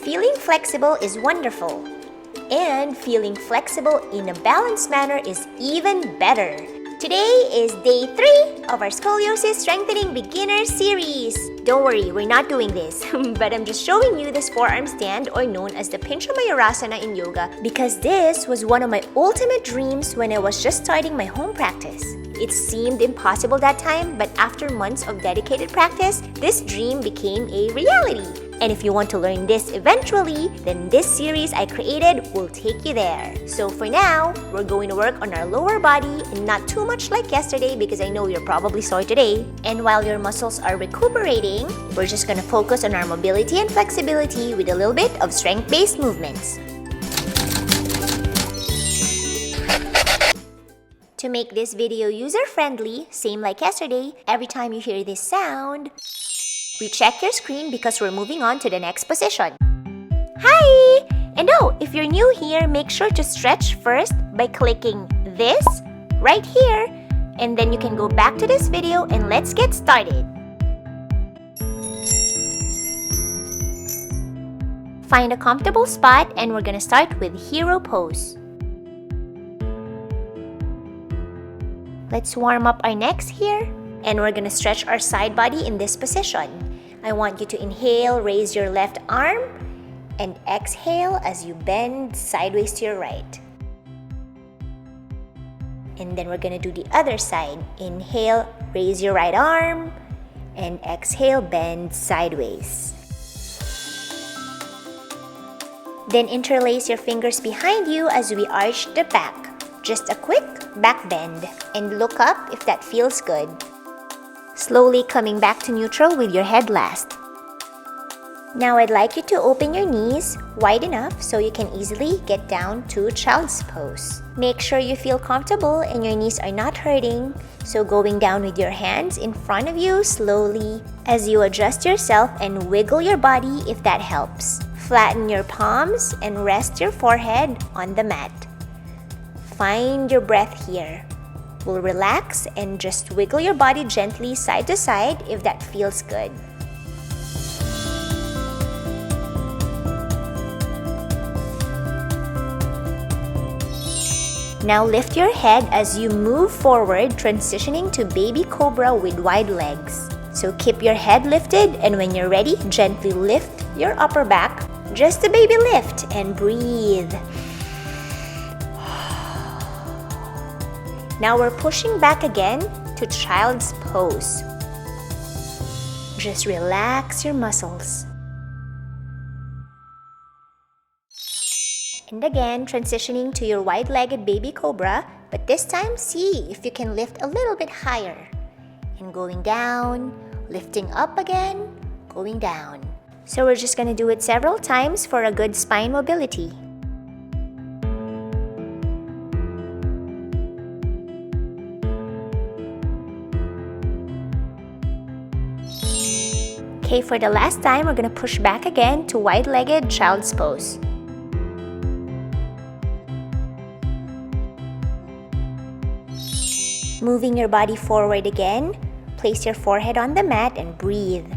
Feeling flexible is wonderful. And feeling flexible in a balanced manner is even better. Today is day 3 of our Scoliosis Strengthening Beginner Series. Don't worry, we're not doing this, but I'm just showing you this forearm stand, or known as the Pigeon in yoga, because this was one of my ultimate dreams when I was just starting my home practice. It seemed impossible that time, but after months of dedicated practice, this dream became a reality. And if you want to learn this eventually, then this series I created will take you there. So for now, we're going to work on our lower body and not too much like yesterday, because I know you're probably sore today. And while your muscles are recuperating, we're just going to focus on our mobility and flexibility with a little bit of strength-based movements. To make this video user-friendly, same like yesterday, every time you hear this sound, recheck your screen because we're moving on to the next position. Hi! And oh, if you're new here, make sure to stretch first by clicking this right here, and then you can go back to this video and let's get started. Find a comfortable spot and we're gonna start with hero pose. Let's warm up our necks here, and we're gonna stretch our side body in this position. I want you to inhale, raise your left arm, and exhale as you bend sideways to your right. And then we're gonna do the other side. Inhale, raise your right arm, and exhale, bend sideways. Then interlace your fingers behind you as we arch the back. Just a quick back bend, and look up if that feels good. Slowly coming back to neutral with your head last. Now I'd like you to open your knees wide enough so you can easily get down to child's pose. Make sure you feel comfortable and your knees are not hurting, so going down with your hands in front of you slowly as you adjust yourself and wiggle your body if that helps. Flatten your palms and rest your forehead on the mat. Find your breath here. We'll relax and just wiggle your body gently side to side if that feels good. Now lift your head as you move forward, transitioning to baby cobra with wide legs. So keep your head lifted, and when you're ready, gently lift your upper back. Just a baby lift, and breathe. Now we're pushing back again to child's pose. Just relax your muscles. And again, transitioning to your wide-legged baby cobra, but this time see if you can lift a little bit higher. And going down, lifting up again, going down. So we're just gonna do it several times for a good spine mobility. Okay, for the last time, we're gonna push back again to wide-legged child's pose. Moving your body forward again, place your forehead on the mat and breathe.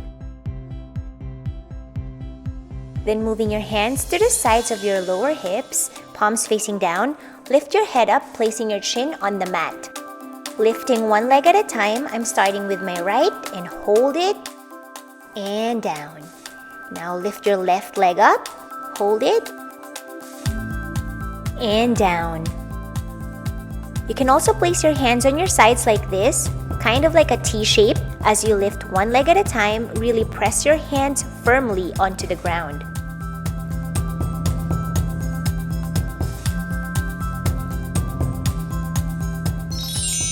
Then moving your hands to the sides of your lower hips, palms facing down, lift your head up, placing your chin on the mat. Lifting one leg at a time, I'm starting with my right and hold it, and down. Now lift your left leg up, hold it, and down. You can also place your hands on your sides like this, kind of like a T shape. As you lift one leg at a time, really press your hands firmly onto the ground.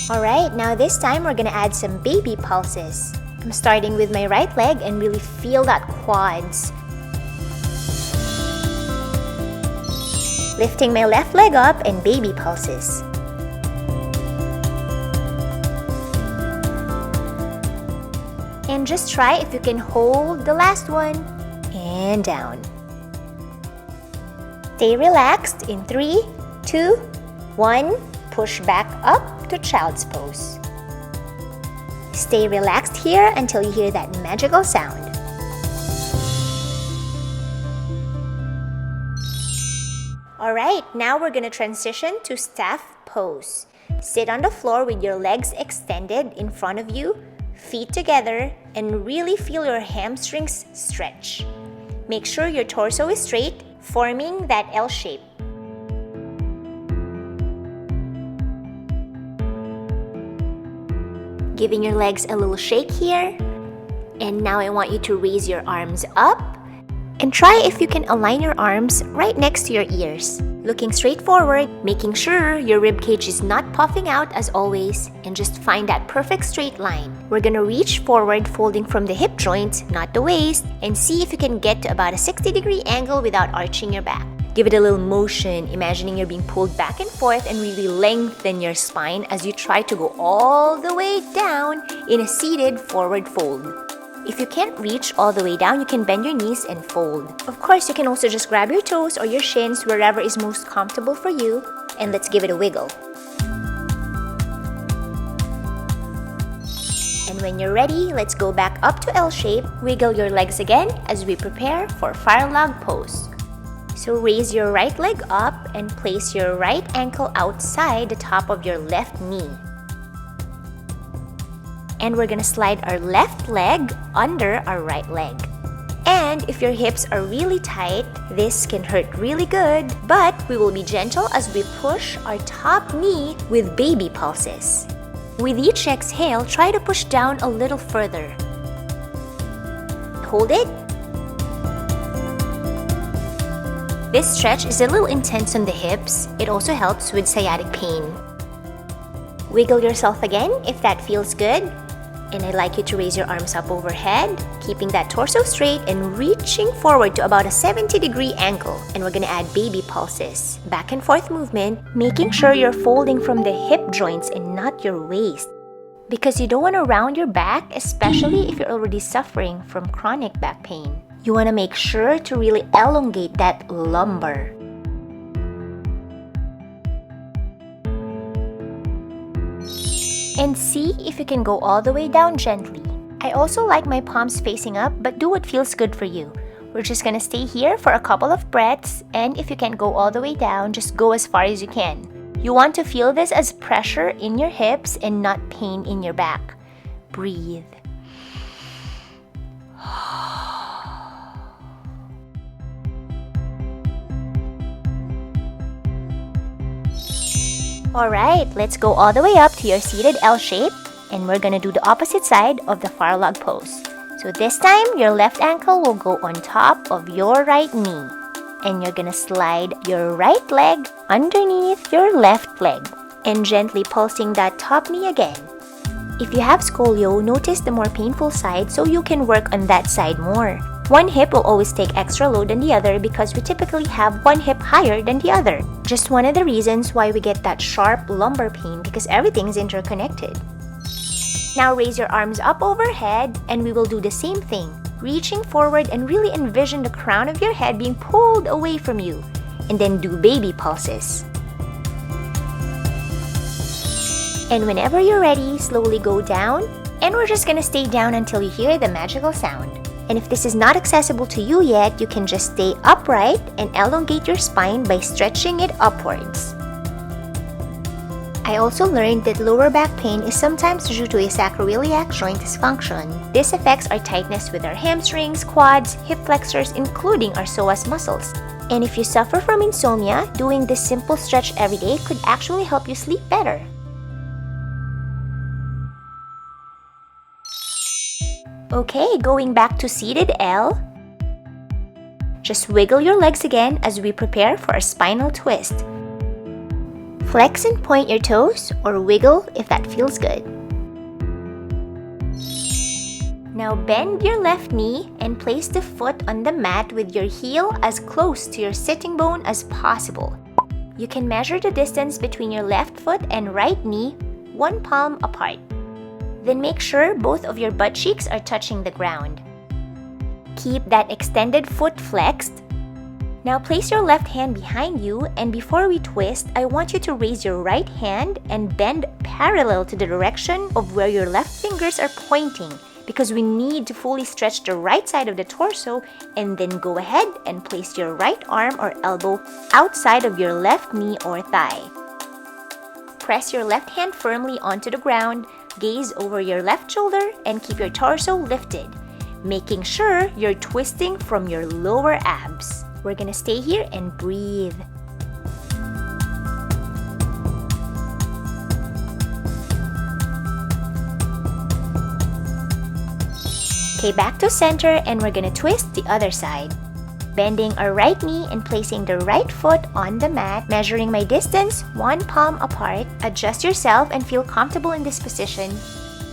Alright, now this time we're gonna add some baby pulses. I'm starting with my right leg and really feel that quads. Lifting my left leg up and baby pulses. And just try if you can hold the last one, and down. Stay relaxed in 3, 2, 1. Push back up to child's pose. Stay relaxed here until you hear that magical sound. Alright, now we're gonna transition to staff pose. Sit on the floor with your legs extended in front of you, feet together, and really feel your hamstrings stretch. Make sure your torso is straight, forming that L shape. Giving your legs a little shake here. And now I want you to raise your arms up and try if you can align your arms right next to your ears. Looking straight forward, making sure your rib cage is not puffing out as always, and just find that perfect straight line. We're gonna reach forward, folding from the hip joint, not the waist, and see if you can get to about a 60-degree angle without arching your back. Give it a little motion, imagining you're being pulled back and forth, and really lengthen your spine as you try to go all the way down in a seated forward fold. If you can't reach all the way down, you can bend your knees and fold. Of course, you can also just grab your toes or your shins, wherever is most comfortable for you, and let's give it a wiggle. And when you're ready, let's go back up to L shape. Wiggle your legs again as we prepare for fire log pose. So raise your right leg up and place your right ankle outside the top of your left knee. And we're gonna slide our left leg under our right leg. And if your hips are really tight, this can hurt really good, but we will be gentle as we push our top knee with baby pulses. With each exhale, try to push down a little further. Hold it. This stretch is a little intense on the hips. It also helps with sciatic pain. Wiggle yourself again if that feels good. And I'd like you to raise your arms up overhead, keeping that torso straight and reaching forward to about a 70-degree angle. And we're gonna add baby pulses. Back and forth movement, making sure you're folding from the hip joints and not your waist. Because you don't wanna round your back, especially if you're already suffering from chronic back pain. You wanna make sure to really elongate that lumbar. And see if you can go all the way down gently. I also like my palms facing up, but do what feels good for you. We're just gonna stay here for a couple of breaths, and if you can't go all the way down, just go as far as you can. You want to feel this as pressure in your hips and not pain in your back. Breathe. Alright, let's go all the way up to your seated L shape, and we're gonna do the opposite side of the fire log pose. So this time, your left ankle will go on top of your right knee, and you're gonna slide your right leg underneath your left leg, and gently pulsing that top knee again. If you have scolio, notice the more painful side so you can work on that side more. One hip will always take extra load than the other because we typically have one hip higher than the other. Just one of the reasons why we get that sharp lumbar pain, because everything is interconnected. Now raise your arms up overhead and we will do the same thing. Reaching forward and really envision the crown of your head being pulled away from you. And then do baby pulses. And whenever you're ready, slowly go down. And we're just gonna stay down until you hear the magical sound. And if this is not accessible to you yet, you can just stay upright and elongate your spine by stretching it upwards. I also learned that lower back pain is sometimes due to a sacroiliac joint dysfunction. This affects our tightness with our hamstrings, quads, hip flexors, including our psoas muscles. And if you suffer from insomnia, doing this simple stretch every day could actually help you sleep better. Okay, going back to seated L. Just wiggle your legs again as we prepare for a spinal twist. Flex and point your toes or wiggle if that feels good. Now bend your left knee and place the foot on the mat with your heel as close to your sitting bone as possible. You can measure the distance between your left foot and right knee, one palm apart. Then make sure both of your butt cheeks are touching the ground. Keep that extended foot flexed. Now place your left hand behind you, and before we twist, I want you to raise your right hand and bend parallel to the direction of where your left fingers are pointing, because we need to fully stretch the right side of the torso, and then go ahead and place your right arm or elbow outside of your left knee or thigh. Press your left hand firmly onto the ground, gaze over your left shoulder, and keep your torso lifted, making sure you're twisting from your lower abs. We're gonna stay here and breathe. Okay, back to center, and we're gonna twist the other side. Bending our right knee and placing the right foot on the mat, measuring my distance 1 palm apart. Adjust yourself and feel comfortable in this position.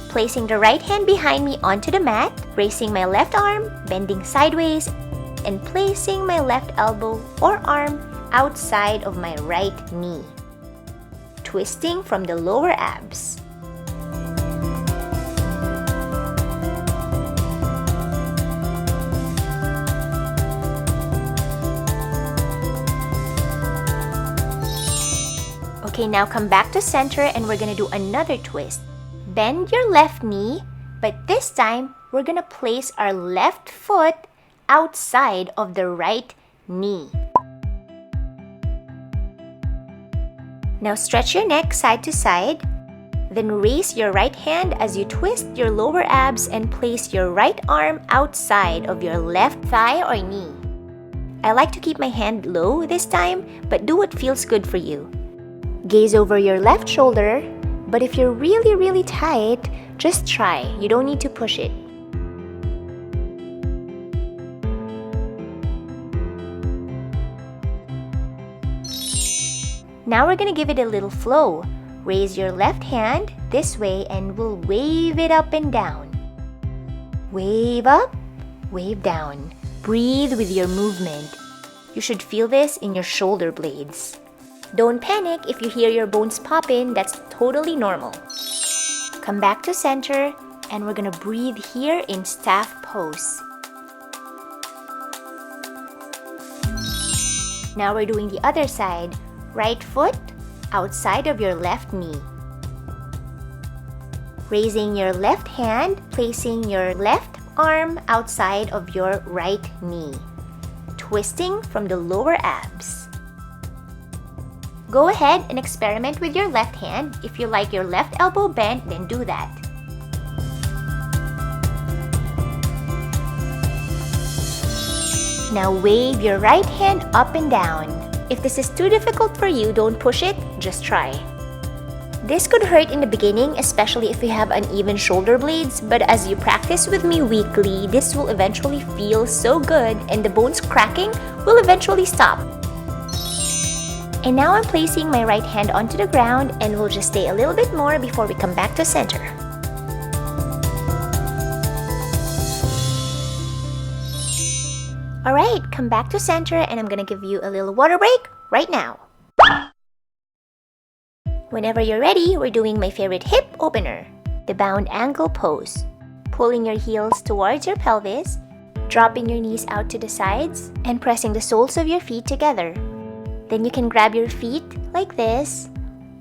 Placing the right hand behind me onto the mat, raising my left arm, bending sideways, and placing my left elbow or arm outside of my right knee. Twisting from the lower abs. Okay, now come back to center, and we're gonna do another twist. Bend your left knee, but this time we're gonna place our left foot outside of the right knee. Now stretch your neck side to side, then raise your right hand as you twist your lower abs and place your right arm outside of your left thigh or knee. I like to keep my hand low this time, but do what feels good for you. Gaze over your left shoulder, but if you're really tight, just try. You don't need to push it. Now we're gonna give it a little flow. Raise your left hand this way and we'll wave it up and down. Wave up, wave down. Breathe with your movement. You should feel this in your shoulder blades. Don't panic if you hear your bones pop in, that's totally normal. Come back to center, and we're gonna breathe here in staff pose. Now we're doing the other side. Right foot outside of your left knee. Raising your left hand, placing your left arm outside of your right knee. Twisting from the lower abs. Go ahead and experiment with your left hand. If you like your left elbow bent, then do that. Now wave your right hand up and down. If this is too difficult for you, don't push it, just try. This could hurt in the beginning, especially if you have uneven shoulder blades, but as you practice with me weekly, this will eventually feel so good and the bones cracking will eventually stop. And now I'm placing my right hand onto the ground, and we'll just stay a little bit more before we come back to center. Alright, come back to center, and I'm gonna give you a little water break right now. Whenever you're ready, we're doing my favorite hip opener, the bound ankle pose. Pulling your heels towards your pelvis, dropping your knees out to the sides, and pressing the soles of your feet together. Then you can grab your feet like this,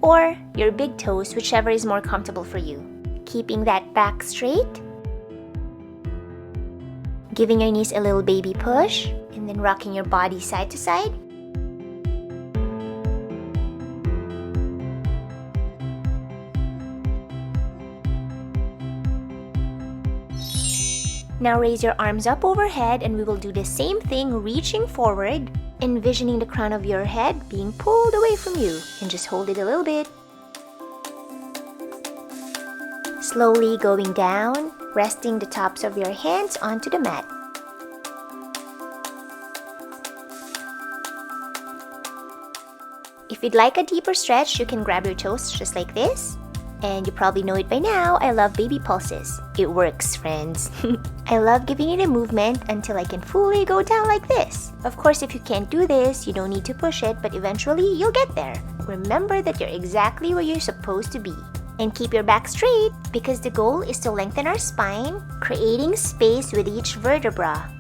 or your big toes, whichever is more comfortable for you. Keeping that back straight. Giving your knees a little baby push, and then rocking your body side to side. Now raise your arms up overhead, and we will do the same thing, reaching forward, envisioning the crown of your head being pulled away from you, and just hold it a little bit. Slowly going down, resting the tops of your hands onto the mat. If you'd like a deeper stretch, you can grab your toes just like this. And you probably know it by now, I love baby pulses. It works, friends. I love giving it a movement until I can fully go down like this. Of course, if you can't do this, you don't need to push it, but eventually you'll get there. Remember that you're exactly where you're supposed to be. And keep your back straight, because the goal is to lengthen our spine, creating space with each vertebra.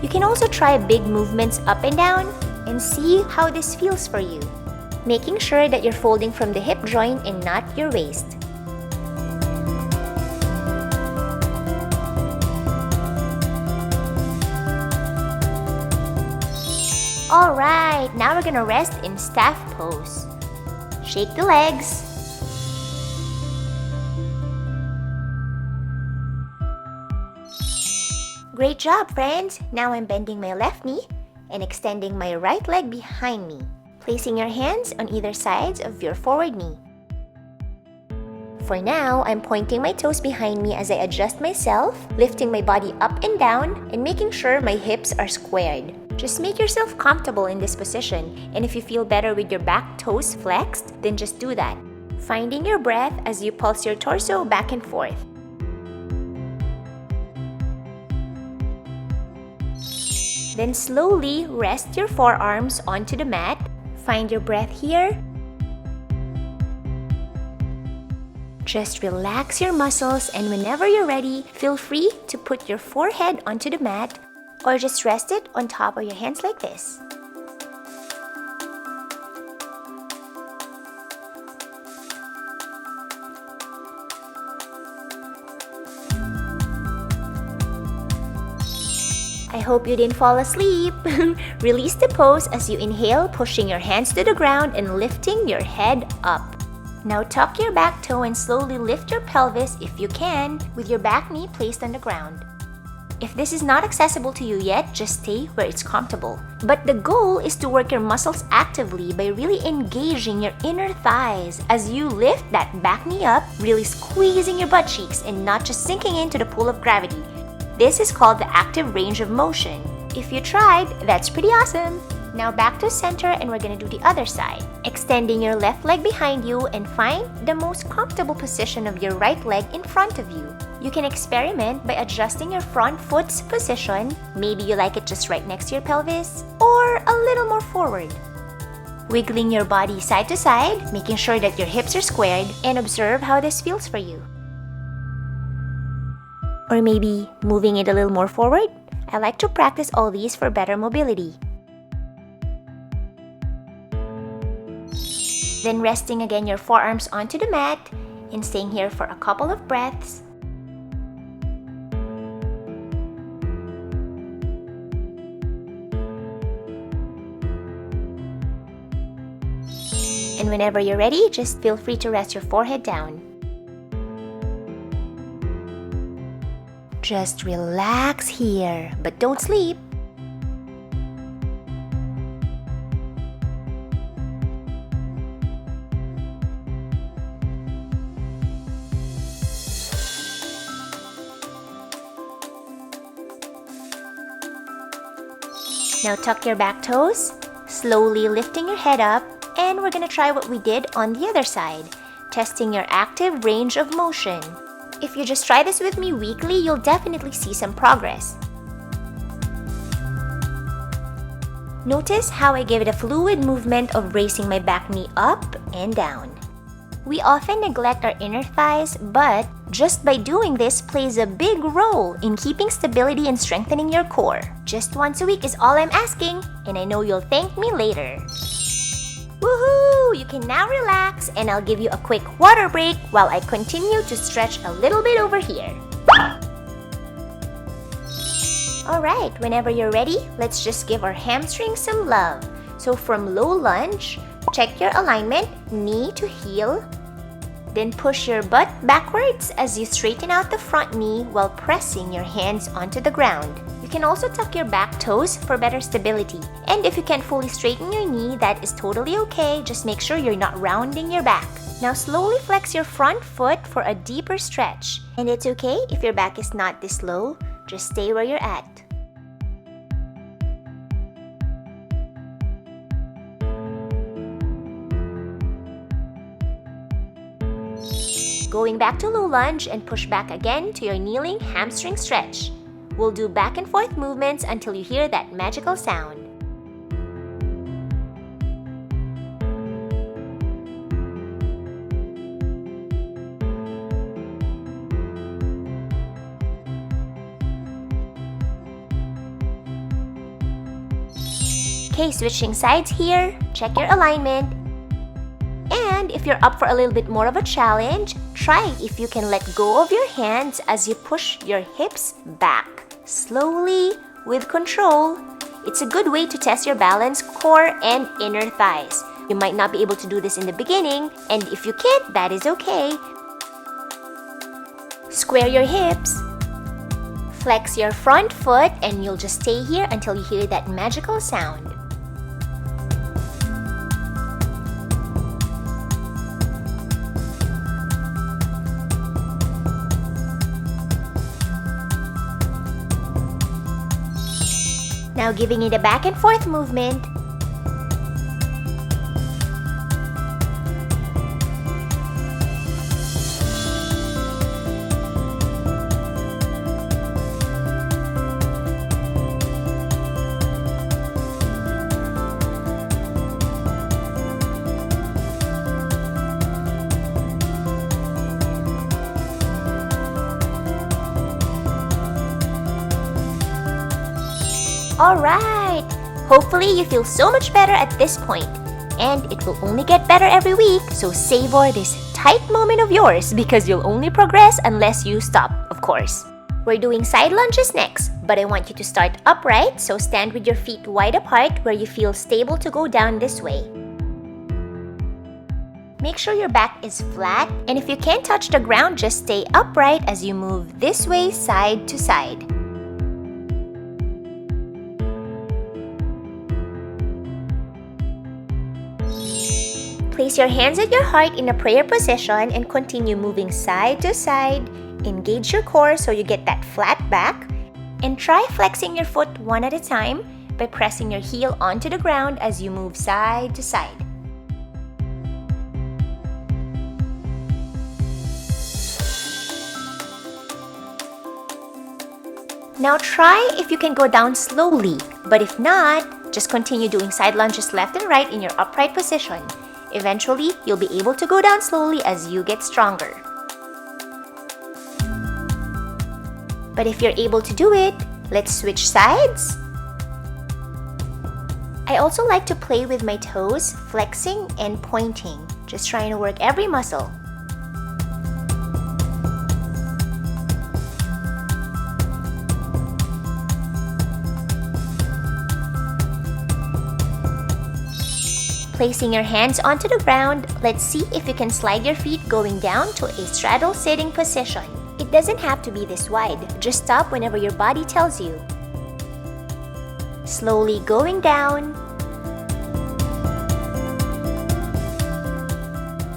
You can also try big movements up and down and see how this feels for you, making sure that you're folding from the hip joint and not your waist. Alright, now we're gonna rest in staff pose. Shake the legs. Great job, friends! Now I'm bending my left knee and extending my right leg behind me, placing your hands on either sides of your forward knee. For now, I'm pointing my toes behind me as I adjust myself, lifting my body up and down, and making sure my hips are squared. Just make yourself comfortable in this position, and if you feel better with your back toes flexed, then just do that, finding your breath as you pulse your torso back and forth. Then slowly rest your forearms onto the mat. Find your breath here. Just relax your muscles, and whenever you're ready, feel free to put your forehead onto the mat or just rest it on top of your hands like this. I hope you didn't fall asleep. Release the pose as you inhale, pushing your hands to the ground and lifting your head up. Now tuck your back toe and slowly lift your pelvis if you can, with your back knee placed on the ground. If this is not accessible to you yet, just stay where it's comfortable. But the goal is to work your muscles actively by really engaging your inner thighs as you lift that back knee up, really squeezing your butt cheeks and not just sinking into the pull of gravity. This is called the active range of motion. If you tried, that's pretty awesome! Now back to center, and we're gonna do the other side. Extending your left leg behind you and find the most comfortable position of your right leg in front of you. You can experiment by adjusting your front foot's position. Maybe you like it just right next to your pelvis, or a little more forward. Wiggling your body side to side, making sure that your hips are squared, and observe how this feels for you. Or maybe moving it a little more forward. I like to practice all these for better mobility. Then resting again your forearms onto the mat and staying here for a couple of breaths. And whenever you're ready, just feel free to rest your forehead down. Just relax here, but don't sleep. Now tuck your back toes, slowly lifting your head up, and we're gonna try what we did on the other side, testing your active range of motion. If you just try this with me weekly, you'll definitely see some progress. Notice how I give it a fluid movement of raising my back knee up and down. We often neglect our inner thighs, but just by doing this plays a big role in keeping stability and strengthening your core. Just once a week is all I'm asking, and I know you'll thank me later. Woohoo! You can now relax, and I'll give you a quick water break while I continue to stretch a little bit over here. Alright, whenever you're ready, let's just give our hamstrings some love. So from low lunge, check your alignment, knee to heel. Then push your butt backwards as you straighten out the front knee while pressing your hands onto the ground. You can also tuck your back toes for better stability. And if you can't fully straighten your knee, that is totally okay. Just make sure you're not rounding your back. Now slowly flex your front foot for a deeper stretch. And it's okay if your back is not this low. Just stay where you're at. Going back to low lunge and push back again to your kneeling hamstring stretch. We'll do back and forth movements until you hear that magical sound. Okay, switching sides here. Check your alignment. And if you're up for a little bit more of a challenge, try if you can let go of your hands as you push your hips back. Slowly, with control. It's a good way to test your balance, core, and inner thighs. You might not be able to do this in the beginning, and if you can't, that is okay. Square your hips. Flex your front foot, and you'll just stay here until you hear that magical sound. Now giving it a back and forth movement. Alright! Hopefully you feel so much better at this point. And it will only get better every week, so savor this tight moment of yours because you'll only progress unless you stop, of course. We're doing side lunges next, but I want you to start upright, so stand with your feet wide apart where you feel stable to go down this way. Make sure your back is flat, and if you can't touch the ground, just stay upright as you move this way side to side. Place your hands at your heart in a prayer position and continue moving side to side. Engage your core so you get that flat back. And try flexing your foot one at a time by pressing your heel onto the ground as you move side to side. Now try if you can go down slowly, but if not, just continue doing side lunges left and right in your upright position. Eventually, you'll be able to go down slowly as you get stronger. But if you're able to do it, let's switch sides. I also like to play with my toes, flexing and pointing, just trying to work every muscle. Placing your hands onto the ground, let's see if you can slide your feet going down to a straddle sitting position. It doesn't have to be this wide, just stop whenever your body tells you. Slowly going down.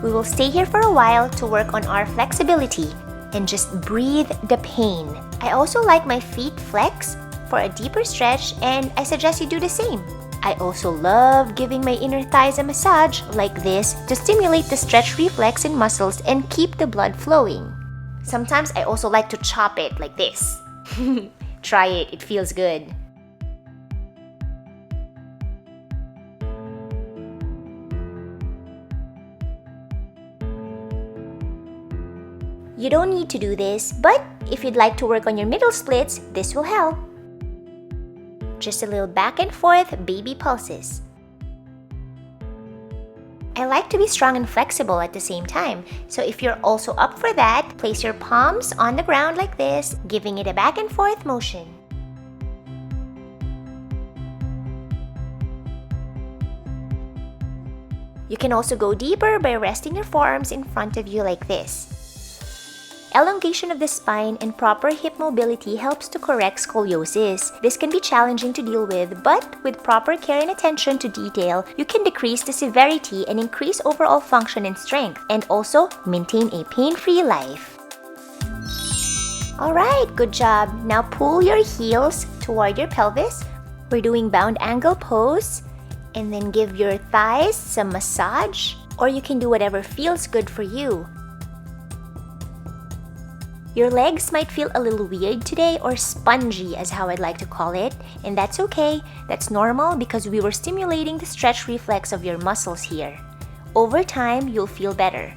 We will stay here for a while to work on our flexibility and just breathe the pain. I also like my feet flex for a deeper stretch, and I suggest you do the same. I also love giving my inner thighs a massage like this to stimulate the stretch reflex in muscles and keep the blood flowing. Sometimes I also like to chop it like this. Try it, it feels good. You don't need to do this, but if you'd like to work on your middle splits, this will help. Just a little back and forth baby pulses. I like to be strong and flexible at the same time, so if you're also up for that, place your palms on the ground like this, giving it a back and forth motion. You can also go deeper by resting your forearms in front of you like this. Elongation of the spine and proper hip mobility helps to correct scoliosis. This can be challenging to deal with, but with proper care and attention to detail, you can decrease the severity and increase overall function and strength, and also maintain a pain-free life. Alright, good job. Now pull your heels toward your pelvis. We're doing bound angle pose, and then give your thighs some massage, or you can do whatever feels good for you. Your legs might feel a little weird today, or spongy as how I'd like to call it, and that's okay. That's normal because we were stimulating the stretch reflex of your muscles here. Over time, you'll feel better.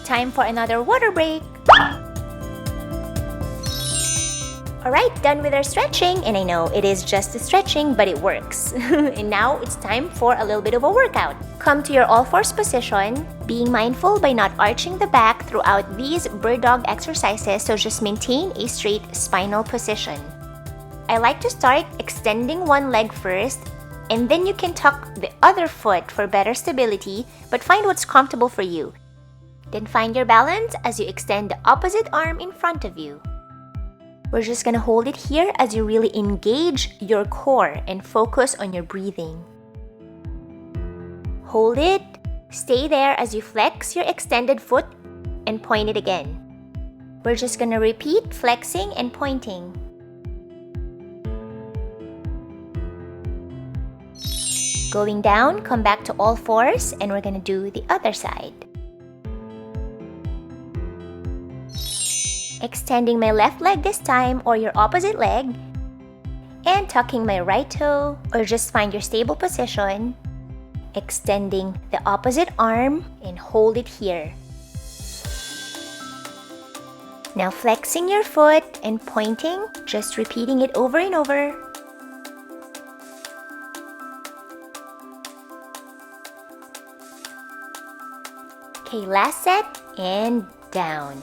Time for another water break. Alright, done with our stretching, and I know it is just a stretching, but it works. And now it's time for a little bit of a workout. Come to your all-fours position, being mindful by not arching the back throughout these bird dog exercises, so just maintain a straight spinal position. I like to start extending one leg first, and then you can tuck the other foot for better stability, but find what's comfortable for you. Then find your balance as you extend the opposite arm in front of you. We're just gonna hold it here as you really engage your core and focus on your breathing. Hold it, stay there as you flex your extended foot and point it again. We're just gonna repeat flexing and pointing. Going down, come back to all fours, and we're gonna do the other side. Extending my left leg this time, or your opposite leg, and tucking my right toe, or just find your stable position. Extending the opposite arm and hold it here. Now flexing your foot and pointing, just repeating it over and over. Okay, last set, and down.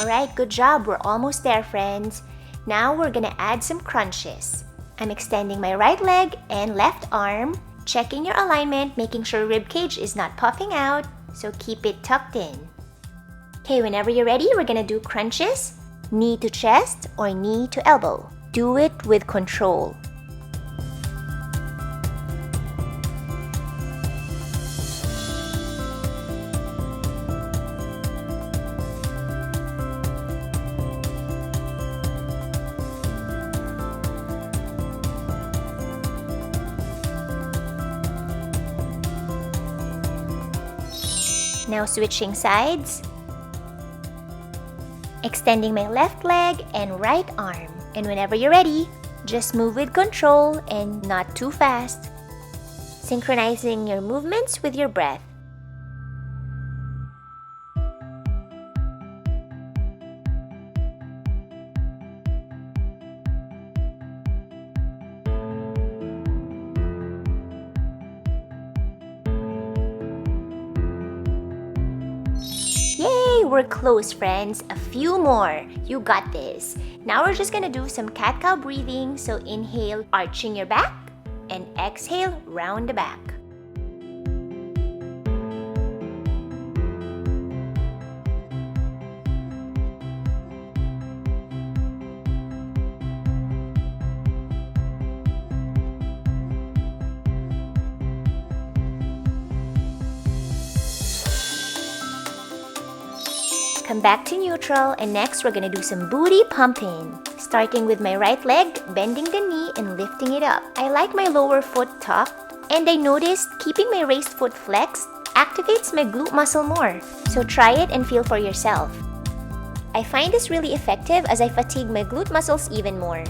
Alright, good job. We're almost there, friends. Now we're gonna add some crunches. I'm extending my right leg and left arm, checking your alignment, making sure rib cage is not puffing out, so keep it tucked in. Okay, whenever you're ready, we're gonna do crunches, knee to chest or knee to elbow. Do it with control. Now switching sides. Extending my left leg and right arm. And whenever you're ready, just move with control and not too fast. Synchronizing your movements with your breath. Yay, we're close, friends. A few more. You got this. Now we're just gonna do some cat-cow breathing. So inhale, arching your back, and exhale, round the back. Come back to neutral, and next we're gonna do some booty pumping. Starting with my right leg, bending the knee and lifting it up. I like my lower foot tucked, and I noticed keeping my raised foot flexed activates my glute muscle more. So try it and feel for yourself. I find this really effective as I fatigue my glute muscles even more.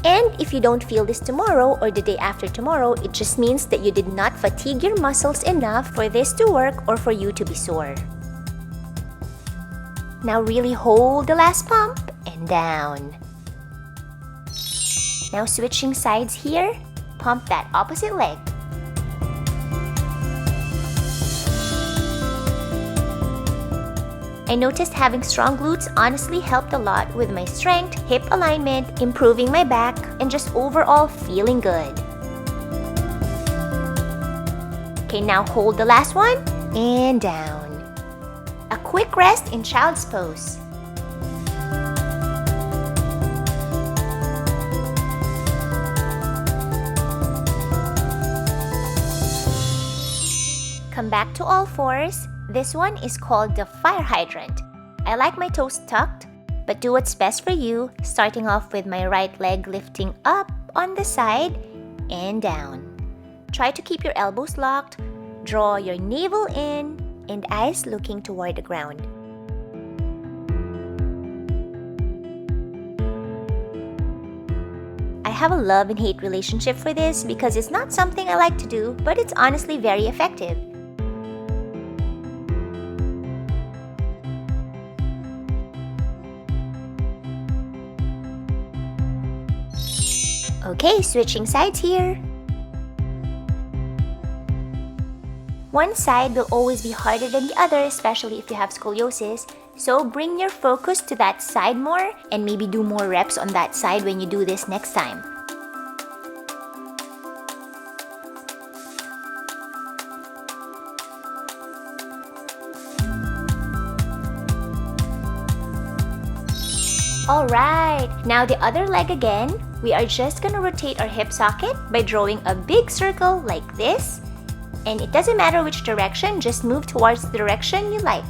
And if you don't feel this tomorrow or the day after tomorrow, it just means that you did not fatigue your muscles enough for this to work or for you to be sore. Now really hold the last pump and down. Now switching sides here, pump that opposite leg. I noticed having strong glutes honestly helped a lot with my strength, hip alignment, improving my back, and just overall feeling good. Okay, now hold the last one and down. A quick rest in child's pose. Come back to all fours. This one is called the fire hydrant. I like my toes tucked, but do what's best for you, starting off with my right leg lifting up on the side and down. Try to keep your elbows locked, draw your navel in, and eyes looking toward the ground. I have a love and hate relationship for this because it's not something I like to do, but it's honestly very effective. Okay, switching sides here. One side will always be harder than the other, especially if you have scoliosis. So bring your focus to that side more and maybe do more reps on that side when you do this next time. Alright, now the other leg again. We are just gonna rotate our hip socket by drawing a big circle like this. And it doesn't matter which direction, just move towards the direction you like.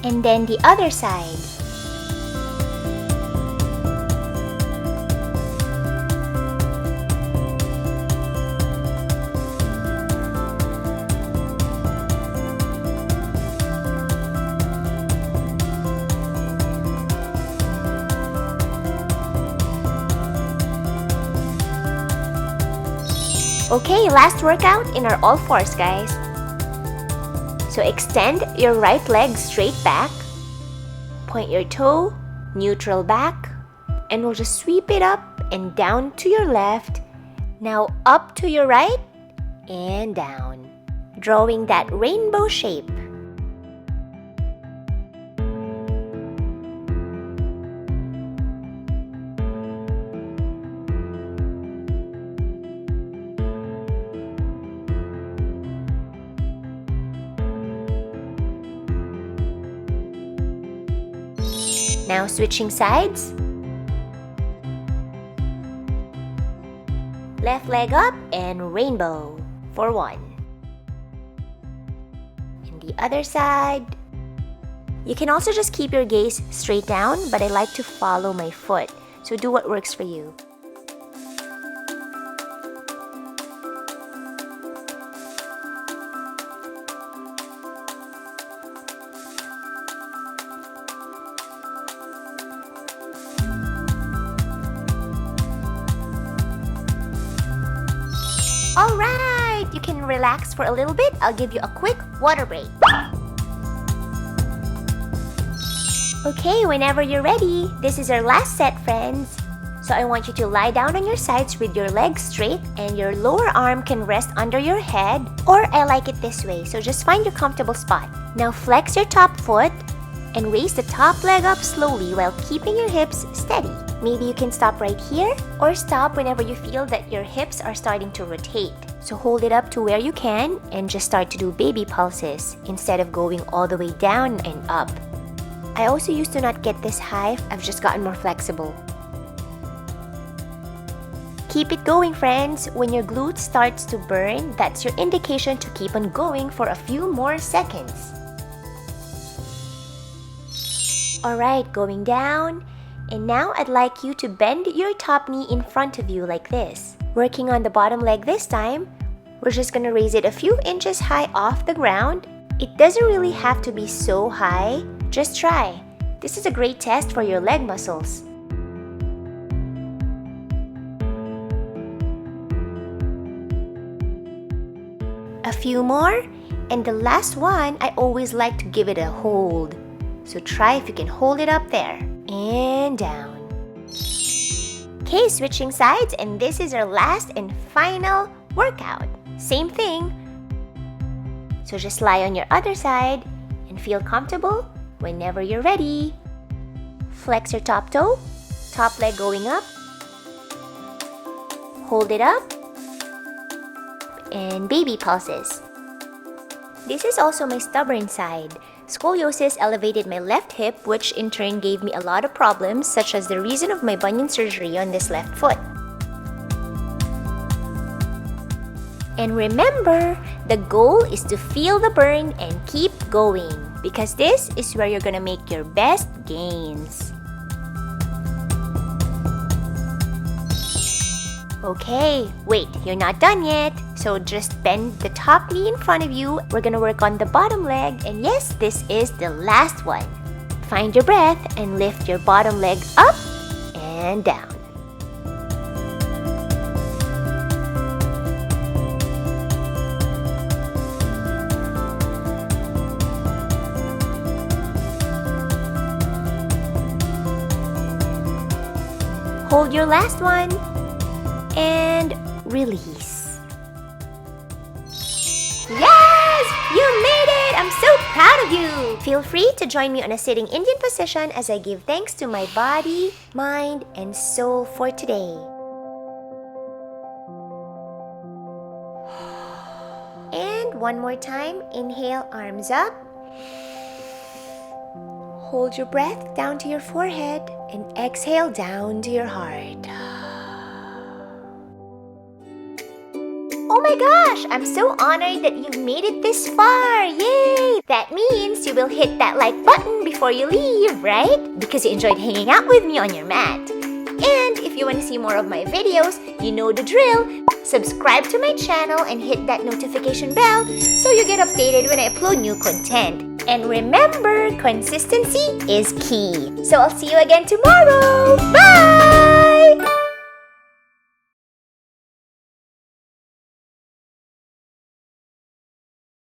And then the other side. Okay, last workout in our all fours, guys. So extend your right leg straight back, point your toe, neutral back, and we'll just sweep it up and down to your left. Now up to your right and down, drawing that rainbow shape. Now switching sides. Left leg up and rainbow for one. And the other side. You can also just keep your gaze straight down, but I like to follow my foot. So do what works for you. Alright, you can relax for a little bit. I'll give you a quick water break. Okay, whenever you're ready, this is our last set, friends. So I want you to lie down on your sides with your legs straight and your lower arm can rest under your head, or I like it this way, so just find your comfortable spot. Now flex your top foot and raise the top leg up slowly while keeping your hips steady. Maybe you can stop right here or stop whenever you feel that your hips are starting to rotate. So hold it up to where you can and just start to do baby pulses instead of going all the way down and up. I also used to not get this high. I've just gotten more flexible. Keep it going, friends. When your glute starts to burn, that's your indication to keep on going for a few more seconds. Alright, going down. And now I'd like you to bend your top knee in front of you like this. Working on the bottom leg this time, we're just gonna raise it a few inches high off the ground. It doesn't really have to be so high, just try. This is a great test for your leg muscles. A few more, and the last one, I always like to give it a hold. So try if you can hold it up there. And down. Okay, switching sides, and this is our last and final workout. Same thing. So just lie on your other side and feel comfortable whenever you're ready. Flex your top toe, top leg going up. Hold it up. And baby pulses. This is also my stubborn side. Scoliosis elevated my left hip, which in turn gave me a lot of problems, such as the reason of my bunion surgery on this left foot. And remember, the goal is to feel the burn and keep going, because this is where you're gonna make your best gains. Okay, wait, you're not done yet. So just bend the top knee in front of you. We're gonna work on the bottom leg. And yes, this is the last one. Find your breath and lift your bottom leg up and down. Hold your last one. And release. Yes! You made it! I'm so proud of you! Feel free to join me on a sitting Indian position as I give thanks to my body, mind, and soul for today. And one more time, inhale, arms up. Hold your breath down to your forehead and exhale down to your heart. Oh my gosh! I'm so honored that you've made it this far! Yay! That means you will hit that like button before you leave, right? Because you enjoyed hanging out with me on your mat. And if you want to see more of my videos, you know the drill. Subscribe to my channel and hit that notification bell so you get updated when I upload new content. And remember, consistency is key. So I'll see you again tomorrow. Bye!